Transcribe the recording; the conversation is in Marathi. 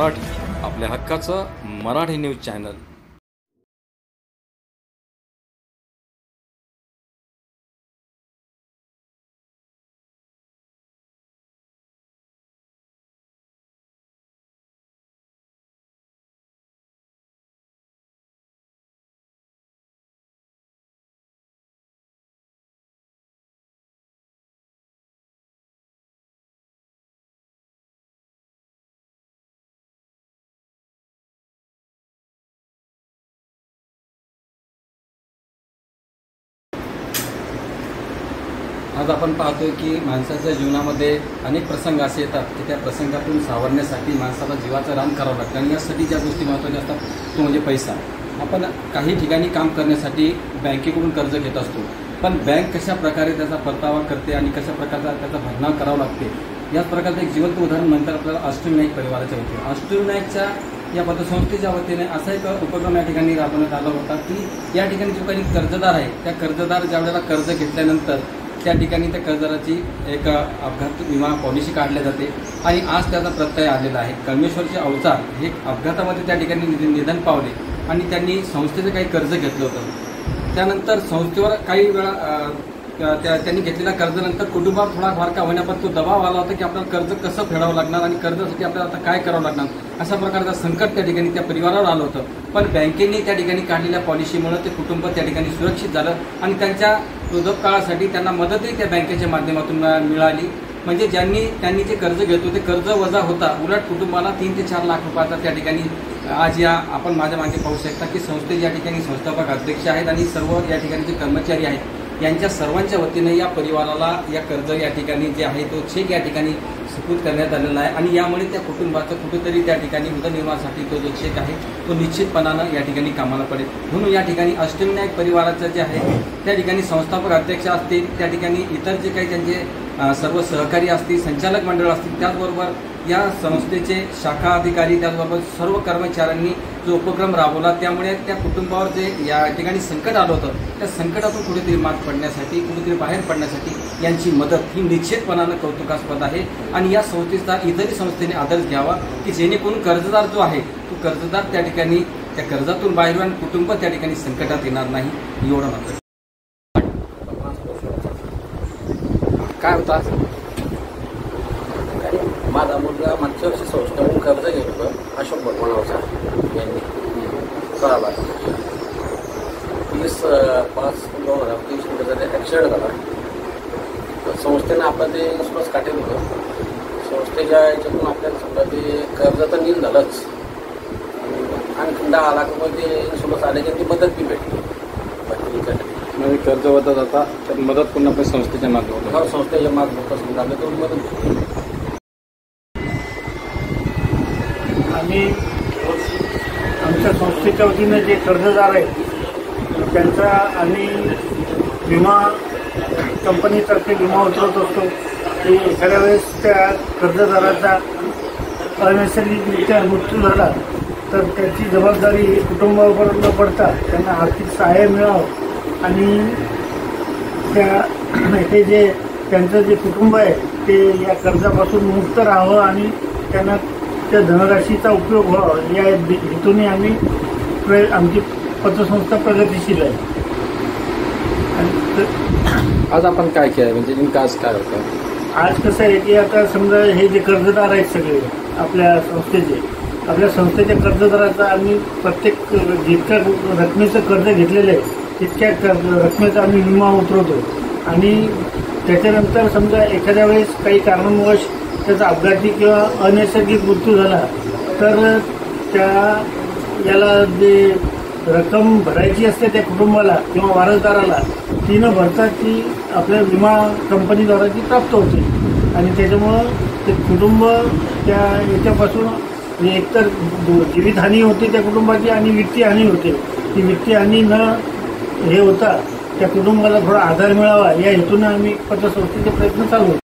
मराठी, आपल्या हक्काचं मराठी न्यूज चॅनल। आज आपण पाहतोय की माणसाच्या जीवनामध्ये अनेक प्रसंग असे येतात की त्या प्रसंगातून सावरण्यासाठी माणसाला जीवाचं रान करावं लागतं आणि यासाठी ज्या गोष्टी महत्त्वाच्या असतात तो म्हणजे पैसा। आपण काही ठिकाणी काम करण्यासाठी बँकेकडून कर्ज घेत असतो, पण बँक कशा प्रकारे त्याचा परतावा करते आणि कशा प्रकारचा त्याचा भरणा करावा लागते याच प्रकारचं एक जिवंत उदाहरण नंतर आपल्याला अष्टविनायक परिवाराच्या वतीने अष्टविनायकच्या या पतसंस्थेच्या वतीने असा एक उपक्रम या ठिकाणी राबवण्यात आला होता की या ठिकाणी जो काही कर्जदार आहे त्या कर्जदार ज्यावेळेला कर्ज घेतल्यानंतर त्या ठिकाणी त्या कर्जदाराची एक अपघात विमा पॉलिसी काढली जाते आणि आज त्याचा प्रत्यय आलेला आहे। कळमेश्वरचे अवचार हे अपघातामध्ये त्या ठिकाणी निधन पावले आणि त्यांनी संस्थेचं काही कर्ज घेतलं होतं। त्यानंतर संस्थेवर काही वेळा त्यांनी घेतलेल्या कर्जानंतर कुटुंबावर थोडाफार का होईना पण तो दबाव आला होता की आपल्याला कर्ज कसं फेडावं लागणार आणि कर्जासाठी आपल्याला आता काय करावं लागणार अशा प्रकारचं संकट त्या ठिकाणी त्या परिवारावर आलं होतं। पण बँकेने त्या ठिकाणी काढलेल्या पॉलिसीमुळे ते कुटुंब त्या ठिकाणी सुरक्षित झालं आणि त्यांच्या वृद्ध काळासाठी त्यांना मदतही त्या बँकेच्या माध्यमातून मिळाली। म्हणजे त्यांनी जे कर्ज घेतो ते कर्ज वजा होता, उलट कुटुंबाला 3 ते 4 लाख रुपयाचा त्या ठिकाणी आज या आपण माझ्या मागे पाहू शकता की संस्थेचे या ठिकाणी संस्थापक अध्यक्ष आहेत आणि सर्व या ठिकाणी जे कर्मचारी आहेत यांच्या सर्वांच्या वतीने या परिवाराला या कर्ज या ठिकाणी जे आहे तो चेक या ठिकाणी सुपूर्द करण्यात आलेला आहे आणि यामुळे त्या कुटुंबाचं कुठेतरी त्या ठिकाणी उदरनिर्वाहासाठी तो जो चेक आहे तो निश्चितपणानं या ठिकाणी कामाला पडेल। म्हणून या ठिकाणी अष्टविनायक परिवाराचं जे आहे त्या ठिकाणी संस्थापक अध्यक्ष असतील, त्या ठिकाणी इतर जे काही त्यांचे सर्व सहकारी असतील, संचालक मंडळ असतील, त्याचबरोबर या संस्थेचे शाखा अधिकारी, त्याचबरोबर सर्व कर्मचाऱ्यांनी जो उपक्रम राबवला त्यामुळे त्या कुटुंबावर जे या ठिकाणी संकट आलं होतं त्या संकटातून कुठेतरी मात पडण्यासाठी, कुठेतरी बाहेर पडण्यासाठी यांची मदत ही निश्चितपणानं कौतुकास्पद आहे आणि या संस्थेचा इतरही संस्थेने आदर्श घ्यावा की जेणेकरून कर्जदार जो आहे तो कर्जदार त्या ठिकाणी त्या कर्जातून बाहेर आणि कुटुंब त्या ठिकाणी संकटात येणार नाही एवढं मात्र। काय होतं माझा मुलगा मागच्या वर्षी संस्थेकडून कर्ज घेत होतं, अशोक भगवानावचा यांनी 30/5/2023 त्याचा ॲक्सिडेंट झाला। तर संस्थेनं आपलं ते इन्शुरन्स काढेल होतं, संस्थेच्या याच्यातून आपल्याला समजा ते कर्ज तर नील झालंच आणि 10 लाख रुपये ते इन्शुरन्स आल्याची ती मदत बी भेटली म्हणजे कर्ज वजा जाता तर मदत पुन्हा पण संस्थेच्या माध्यमातून संस्थेच्या माध्यमातून समजा आपल्या तो मदत भेटली। आम्ही आमच्या संस्थेच्या वतीने जे कर्जदार आहेत त्यांचा आम्ही विमा कंपनीतर्फे विमा उतरवत असतो की एखाद्या वेळेस त्या कर्जदाराचा अनैसर्गिकरित्या मृत्यू झाला तर त्याची जबाबदारी कुटुंबावर न पडता त्यांना आर्थिक सहाय्य मिळावं आणि ते जे त्यांचं जे कुटुंब आहे ते या कर्जापासून मुक्त राहावं आणि त्यांना त्या धनराशीचा उपयोग व्हावा या हेतूने आम्ही आमची पतसंस्था प्रगतिशील आहे। आज आपण काय केलं म्हणजे नेमकं आज काय होतं? आज कसं आहे की आता समजा हे जे कर्जदार आहेत सगळे आपल्या संस्थेच्या कर्जदाराचा आम्ही प्रत्येक जितक्या रकमेचं कर्ज घेतलेलं आहे तितक्या रकमेचा आम्ही विमा उतरवतो आणि त्याच्यानंतर समजा एखाद्या वेळेस काही कारणांवश त्याचा अपघाती किंवा अनैसर्गिक मृत्यू झाला तर याला जे रक्कम भरायची असते त्या कुटुंबाला किंवा वारसदाराला ती न भरता ती आपल्या विमा कंपनीद्वारा ती प्राप्त होते आणि त्याच्यामुळं ते कुटुंब त्या याच्यापासून एकतर जीवितहानी होते त्या कुटुंबाची आणि वित्तीय हानी होते। ती वित्तीय हानी न हे होता त्या कुटुंबाला थोडा आधार मिळावा या हेतूने आम्ही पतसंस्थेचे प्रयत्न चालू होते।